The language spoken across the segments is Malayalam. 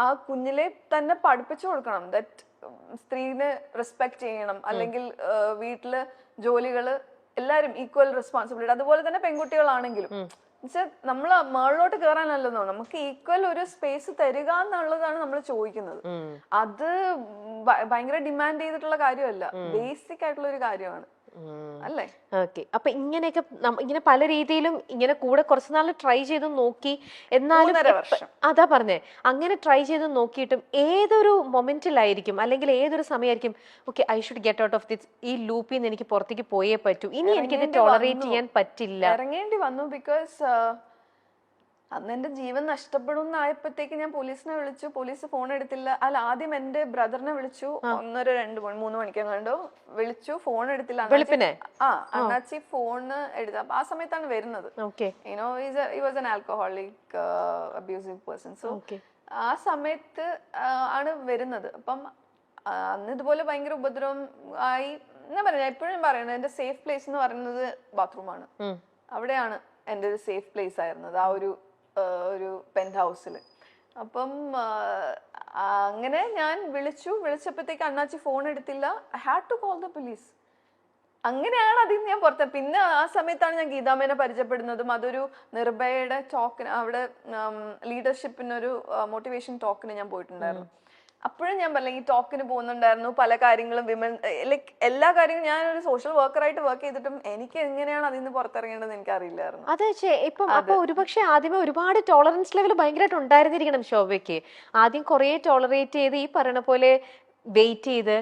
ആ കുഞ്ഞിലെ തന്നെ പഠിപ്പിച്ചു കൊടുക്കണം ദറ്റ് സ്ത്രീനെ റെസ്പെക്ട് ചെയ്യണം, അല്ലെങ്കിൽ വീട്ടില് ജോലികള് എല്ലാരും ഈക്വൽ റെസ്പോൺസിബിലിറ്റി. അതുപോലെ തന്നെ പെൺകുട്ടികളാണെങ്കിലും നമ്മള് മേളിലോട്ട് കയറാനല്ലെന്നോ, നമുക്ക് ഈക്വൽ ഒരു സ്പേസ് തരിക എന്നുള്ളതാണ് നമ്മൾ ചോദിക്കുന്നത്. അത് ഭയങ്കര ഡിമാൻഡ് ചെയ്തിട്ടുള്ള കാര്യമല്ല, ബേസിക് ആയിട്ടുള്ള ഒരു കാര്യമാണ് അല്ലേ? ഓക്കെ. അപ്പൊ ഇങ്ങനെയൊക്കെ ഇങ്ങനെ പല രീതിയിലും ഇങ്ങനെ കൂടെ കുറച്ച് നാൾ ട്രൈ ചെയ്ത് നോക്കി, എന്നാലും അതാ പറഞ്ഞേ, അങ്ങനെ ട്രൈ ചെയ്ത് നോക്കിയിട്ടും ഏതൊരു മൊമെന്റിലായിരിക്കും അല്ലെങ്കിൽ ഏതൊരു സമയമായിരിക്കും okay I should get out of this, ഈ ലൂപ്പിൽ നിന്ന് എനിക്ക് പുറത്തേക്ക് പോയേ പറ്റൂ, ഇനി എനിക്കിത് ടോളറേറ്റ് ചെയ്യാൻ പറ്റില്ല, ഇറങ്ങേണ്ടി വന്നു? ബിക്കോസ് അന്ന് എന്റെ ജീവൻ നഷ്ടപ്പെടും എന്നായപ്പോഴത്തേക്ക് ഞാൻ പോലീസിനെ വിളിച്ചു. പോലീസ് ഫോൺ എടുത്തില്ല. അല്ല, ആദ്യം എന്റെ ബ്രദറിനെ വിളിച്ചു, 1:30 2 3 മണിക്കെങ്ങാണ്ടോ വിളിച്ചു, ഫോൺ എടുത്തില്ല. അണ്ണാച്ചി ഫോണ് എടുത്ത ആ സമയത്താണ് വരുന്നത്. You know he was an alcoholic abusive person. So ആ സമയത്ത് ആണ് വരുന്നത്. അപ്പം അന്ന് ഇതുപോലെ ഭയങ്കര ഉപദ്രവം ആയി. ഞാൻ പറയാം, എപ്പോഴും പറയുന്നത് എന്റെ സേഫ് പ്ലേസ് എന്ന് പറയുന്നത് ബാത്റൂമാണ്. അവിടെയാണ് എന്റെ ഒരു സേഫ് പ്ലേസ് ആയിരുന്നത്, ആ ഒരു പെന്റ് ഹൗസിൽ. അപ്പം അങ്ങനെ ഞാൻ വിളിച്ചപ്പോഴത്തേക്ക് അണ്ണാച്ചി ഫോൺ എടുത്തില്ല. I had to call the police. അങ്ങനെയാണ് അതിൽ ഞാൻ പുറത്ത്. പിന്നെ ആ സമയത്താണ് ഞാൻ ഗീതാമേനെ പരിചയപ്പെടുന്നതും. അതൊരു നിർഭയയുടെ ടോക്കിന്, അവിടെ ലീഡർഷിപ്പിനൊരു മോട്ടിവേഷൻ ടോക്കിന് ഞാൻ പോയിട്ടുണ്ടായിരുന്നു. അപ്പോഴും ഞാൻ പറഞ്ഞ ഈ ടോക്കിന് പോകുന്നുണ്ടായിരുന്നു. പല കാര്യങ്ങളും വിമൻ ലൈക്ക് എല്ലാ കാര്യങ്ങളും ഞാനൊരു സോഷ്യൽ വർക്കറായിട്ട് വർക്ക് ചെയ്തിട്ടും എനിക്ക് എങ്ങനെയാണ് അതിൽ നിന്ന് പുറത്തിറങ്ങേണ്ടതെന്ന് എനിക്ക് അറിയില്ലായിരുന്നു. അതെ. ഇപ്പം അപ്പൊ ഒരുപക്ഷെ ആദ്യമേ ഒരുപാട് ടോളറൻസ് ലെവൽ ഭയങ്കരമായിട്ട് ഉണ്ടായിരുന്നിരിക്കണം ശോഭയ്ക്ക്. ആദ്യം കുറെ ടോളറേറ്റ് ചെയ്ത് ഈ പറയുന്ന പോലെ വെയിറ്റ് ചെയ്ത്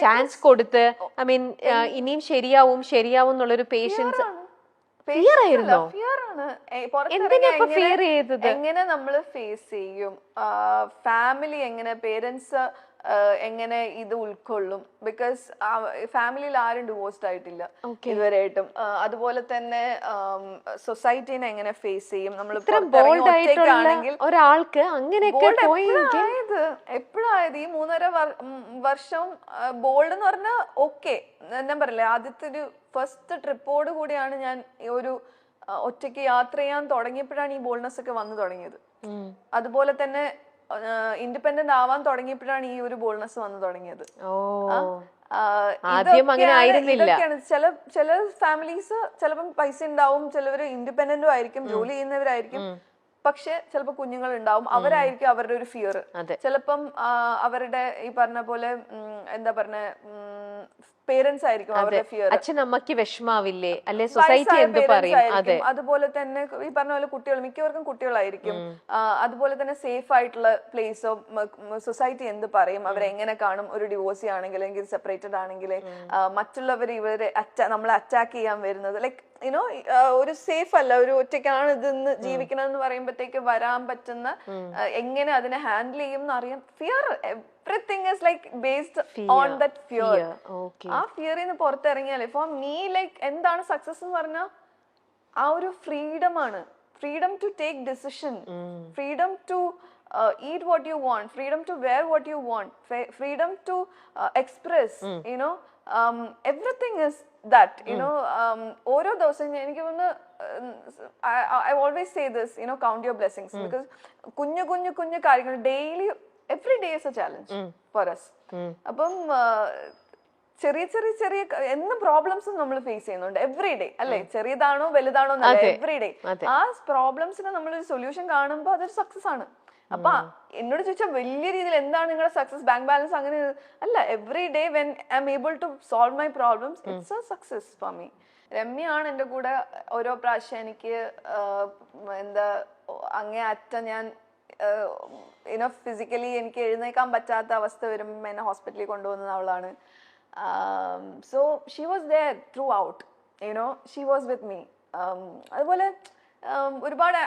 ചാൻസ് കൊടുത്ത്, ഐ മീൻ ഇനിയും ശരിയാവും എന്നുള്ളൊരു പേഷ്യൻസ്. എങ്ങനെ നമ്മള് ഫേസ് ചെയ്യും, ഫാമിലി എങ്ങനെ, പേരൻസ് എങ്ങനെ ഇത് ഉൾക്കൊള്ളും? ബിക്കോസ് ഫാമിലിയിൽ ആരും ഡിവോഴ്സ്ഡ് ആയിട്ടില്ല ഇതുവരെയായിട്ടും. അതുപോലെ തന്നെ സൊസൈറ്റീനെ എങ്ങനെ ഫേസ് ചെയ്യും? നമ്മൾ ഒറ്റയ്ക്കാണെങ്കിൽ ഒരാൾക്ക് എപ്പോഴായത് ഈ 3.5 വർഷം ബോൾഡ് എന്ന് പറഞ്ഞാൽ ഓക്കെ. ഞാൻ പറയില്ലേ, ആദ്യത്തെ ഒരു ഫസ്റ്റ് ട്രിപ്പോട് കൂടിയാണ് ഞാൻ ഒരു ഒറ്റയ്ക്ക് യാത്ര ചെയ്യാൻ തുടങ്ങിയപ്പോഴാണ് ഈ ബോൾഡ്നെസ് ഒക്കെ വന്നു തുടങ്ങിയത്. അതുപോലെ തന്നെ ഇൻഡിപെൻഡന്റ് ആവാൻ തുടങ്ങിയപ്പോഴാണ് ഈ ഒരു ബോൾഡ്നെസ് വന്നു തുടങ്ങിയത്. ഇതൊക്കെയാണ് ചില ഫാമിലീസ് ചിലപ്പം പൈസ ഉണ്ടാവും, ചിലവര് ഇൻഡിപെൻഡന്റും ആയിരിക്കും, ജോലി ചെയ്യുന്നവരായിരിക്കും, പക്ഷെ ചിലപ്പോ കുഞ്ഞുങ്ങൾ ഉണ്ടാവും, അവരായിരിക്കും അവരുടെ ഒരു ഫിയർ. ചിലപ്പം അവരുടെ ഈ പറഞ്ഞ പോലെ എന്താ പറഞ്ഞ പേരൻസ് ആയിരിക്കും അവരുടെ ഫിയർ. അച്ഛനമ്മക്ക് വിഷമാവില്ലേ, അല്ലെ സൊസൈറ്റി എന്ത് പറയും? അതുപോലെ തന്നെ ഈ പറഞ്ഞ പോലെ കുട്ടികൾ, മിക്കവർക്കും കുട്ടികളായിരിക്കും. അതുപോലെ തന്നെ സേഫ് ആയിട്ടുള്ള പ്ലേസോ സൊസൈറ്റി എന്ത് പറയും, അവരെങ്ങനെ കാണും? ഒരു ഡിവോഴ്സി ആണെങ്കിൽ, അല്ലെങ്കിൽ സെപ്പറേറ്റഡ് ആണെങ്കിൽ മറ്റുള്ളവർ ഇവരെ നമ്മളെ അറ്റാക്ക് ചെയ്യാൻ വരുന്നത് ലൈക്ക് യുനോ ഒരു സേഫ് അല്ല, ഒരു ഒറ്റയ്ക്കാണ് ഇതെന്ന് ജീവിക്കണം എന്ന് പറയുമ്പോഴത്തേക്ക് വരാൻ പറ്റുന്ന എങ്ങനെ അതിനെ ഹാൻഡിൽ ചെയ്യും എന്ന് അറിയാം. Fear, everything is like based on that fear. ആ ഫിയറിൽ നിന്ന് പുറത്തിറങ്ങിയാലേ ഫോർ മീ ലൈക്ക് എന്താണ് സക്സസ് എന്ന് പറഞ്ഞാൽ ആ ഒരു ഫ്രീഡം ആണ്. Freedom to take decision, freedom to eat what you want, freedom to wear what you want, freedom to express, you know, everything is that, you know. ഓരോ ദിവസം എനിക്ക് തോന്നുന്നു I always say this, you know, count your blessings, because കുഞ്ഞു കാര്യങ്ങൾ daily every day is a challenge for us. അപ്പം ചെറിയ എന്നും പ്രോബ്ലംസും നമ്മൾ ഫേസ് ചെയ്യുന്നുണ്ട് എവറി ഡേ അല്ലെ? ചെറിയതാണോ വലുതാണോ എന്നല്ല, എവറി ഡേ ആ പ്രോബ്ലംസിന് നമ്മളൊരു സൊല്യൂഷൻ കാണുമ്പോൾ അതൊരു സക്സസ് ആണ്. അപ്പൊ എന്നോട് ചോദിച്ചാൽ വലിയ രീതിയിൽ എന്താണ് നിങ്ങളുടെ സക്സസ്, ബാങ്ക് ബാലൻസ് അങ്ങനെ അല്ല. Every day when I am able to solve my problems, it's a success for me. രമ്യയാണ് എൻ്റെ കൂടെ ഓരോ പ്രാവശ്യം എനിക്ക് എന്താ അങ്ങേ അറ്റ ഞാൻ ഫിസിക്കലി എനിക്ക് എഴുന്നേക്കാൻ പറ്റാത്ത അവസ്ഥ വരുമ്പോൾ എന്നെ ഹോസ്പിറ്റലിൽ കൊണ്ടുപോകുന്നത് അവളാണ്. So she was there throughout, you know, she was with me. അതുപോലെ ഒരുപാട്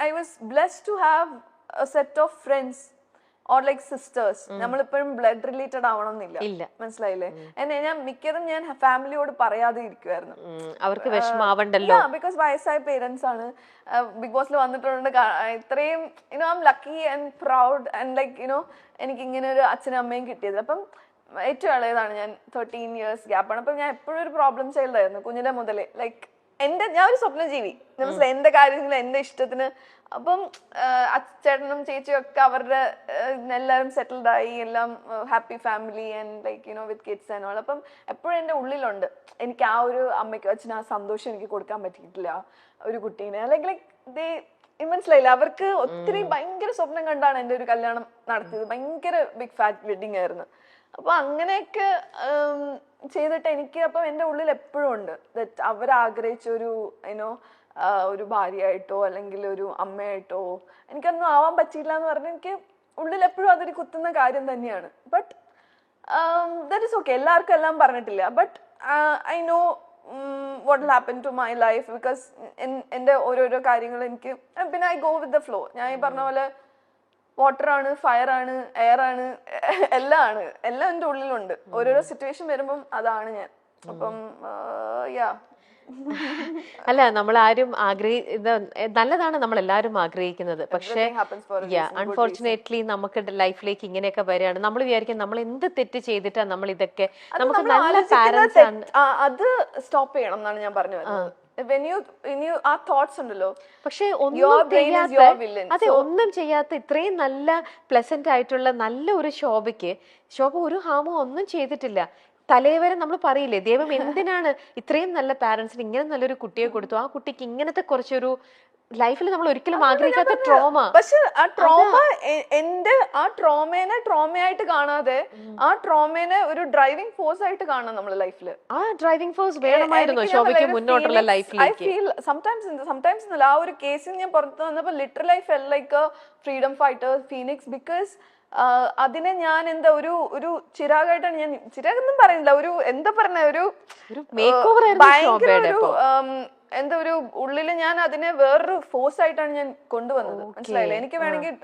I was blessed to have a set of friends or like sisters. നമ്മളിപ്പോഴും ബ്ലഡ് റിലേറ്റഡ് ആവണമെന്നില്ല, മനസ്സിലായില്ലേ? ഞാൻ മിക്കതും ഞാൻ ഫാമിലിയോട് പറയാതെ ഇരിക്കുവായിരുന്നു, അവർക്ക് വിഷമാവണ്ടല്ലോ. ബിക്കോസ് വയസ്സായ പേരൻസ് ആണ്. ബിഗ് ബോസിൽ വന്നിട്ടുണ്ട്, ഇത്രയും you know I am lucky and proud and like you know എനിക്ക് ഇങ്ങനെ ഒരു അച്ഛനും അമ്മയും കിട്ടിയത്. അപ്പം ഏറ്റവും ഇളയതാണ് ഞാൻ, 13 years ഗ്യാപ്പാണ്. അപ്പം ഞാൻ എപ്പോഴും ഒരു പ്രോബ്ലം ചൈൽഡ് ആയിരുന്നു കുഞ്ഞിലെ മുതലേ. ലൈക്ക് ഞാൻ ഒരു സ്വപ്നജീവി, മനസ്സിലായി, എന്റെ കാര്യങ്ങൾ എന്റെ ഇഷ്ടത്തിന്. അപ്പം ചേട്ടനും ചേച്ചിയും ഒക്കെ അവരുടെ എല്ലാവരും സെറ്റിൽഡ് ആയി, എല്ലാം happy family and like with kids and all. അപ്പം എപ്പോഴും എന്റെ ഉള്ളിലുണ്ട് എനിക്ക് ആ ഒരു അമ്മയ്ക്ക് അച്ഛന് ആ സന്തോഷം എനിക്ക് കൊടുക്കാൻ പറ്റിയിട്ടില്ല ഒരു കുട്ടീനെ, അല്ലെങ്കിൽ മനസ്സിലായില്ല. അവർക്ക് ഒത്തിരി ഭയങ്കര സ്വപ്നം കണ്ടാണ് എന്റെ ഒരു കല്യാണം നടത്തിയത്, ഭയങ്കര ബിഗ് ഫാറ്റ് വെഡിങ് ആയിരുന്നു. അപ്പൊ അങ്ങനെയൊക്കെ ചെയ്തിട്ട് എനിക്ക് അപ്പം എന്റെ ഉള്ളിൽ എപ്പോഴും ഉണ്ട് അവരാഗ്രഹിച്ച ഒരു ഭാര്യയായിട്ടോ അല്ലെങ്കിൽ ഒരു അമ്മയായിട്ടോ എനിക്കൊന്നും ആവാൻ പറ്റിയില്ല എന്ന് പറഞ്ഞാൽ എനിക്ക് ഉള്ളിൽ എപ്പോഴും അതൊരു കുത്തുന്ന കാര്യം തന്നെയാണ്. ബട്ട് ദാറ്റ് ഇസ് ഓക്കെ, എല്ലാവർക്കും എല്ലാം പറഞ്ഞിട്ടില്ല. But I know what will happen to my life because എന്റെ ഓരോരോ കാര്യങ്ങൾ എനിക്ക് പിന്നെ I go with the flow. ഞാൻ ഈ പറഞ്ഞ പോലെ വാട്ടർ ആണ്, ഫയർ ആണ്, എയർ ആണ്, എല്ലാം എന്റെ ഉള്ളിലുണ്ട്. ഓരോരോ സിറ്റുവേഷൻ വരുമ്പം അതാണ് ഞാൻ. അപ്പം യാ അല്ല, നമ്മൾ ആരും നല്ലതാണ് നമ്മൾ എല്ലാവരും ആഗ്രഹിക്കുന്നത്. പക്ഷേ അൺഫോർച്ചുനേറ്റ്ലി നമുക്ക് ലൈഫിലേക്ക് ഇങ്ങനെയൊക്കെ വരികയാണ്. നമ്മൾ വിചാരിക്കും നമ്മൾ എന്ത് തെറ്റ് ചെയ്തിട്ടാണ് നമ്മൾ ഇതൊക്കെ, നമുക്ക് നല്ല പാരന്റ്സ് ആണ്. അത് സ്റ്റോപ്പ് ചെയ്യണം എന്നാണ് ഞാൻ പറഞ്ഞു വരുന്നത്. ആ തോട്ട്സ് ഉണ്ടല്ലോ, പക്ഷെ ഒന്നും ചെയ്യാത്ത ഇത്രയും നല്ല പ്ലസന്റ് ആയിട്ടുള്ള നല്ല ഒരു ശോഭ ഒരു ഹാമോ ഒന്നും ചെയ്തിട്ടില്ല. തലേവരെ നമ്മൾ പറയില്ലേ, ദൈവം എന്തിനാണ് ഇത്രയും നല്ല പാരന്റ്സിന് ഇങ്ങനെ നല്ലൊരു കുട്ടിയെ കൊടുത്തു, ആ കുട്ടിക്ക് ഇങ്ങനത്തെ കുറച്ചൊരു ലൈഫിൽ നമ്മൾ ഒരിക്കലും ആഗ്രഹിക്കാത്ത ട്രോമ. പക്ഷെ ആ ട്രോമേനെ ട്രോമയായിട്ട് കാണാതെ ആ ട്രോമേനെ ഒരു ഡ്രൈവിംഗ് ഫോഴ്സ് ആയിട്ട് കാണാം നമ്മുടെ ലൈഫിൽ. ആ ഡ്രൈവിംഗ് ഫോഴ്സ് വേണമായിരുന്നു ശോഭയ്ക്ക് മുന്നോട്ടുള്ള ലൈഫിലേക്ക്. സംടൈംസ് ആ ഒരു കേസിൽ ഞാൻ പുറത്ത് വന്നപ്പോ literally I fell like freedom fighter phoenix. Because അതിനെ ഞാൻ ഒരു ചിരാഗായിട്ടാണ് ഞാൻ, ചിരാഗൊന്നും പറയുന്നില്ല, ഒരു എന്താ പറഞ്ഞ ഒരു ഭയങ്കര ഒരു ഉള്ളില് ഞാൻ അതിനെ വേറൊരു ഫോഴ്സ് ആയിട്ടാണ് ഞാൻ കൊണ്ടുവന്നത്. മനസ്സിലായില്ലേ? എനിക്ക് വേണമെങ്കിൽ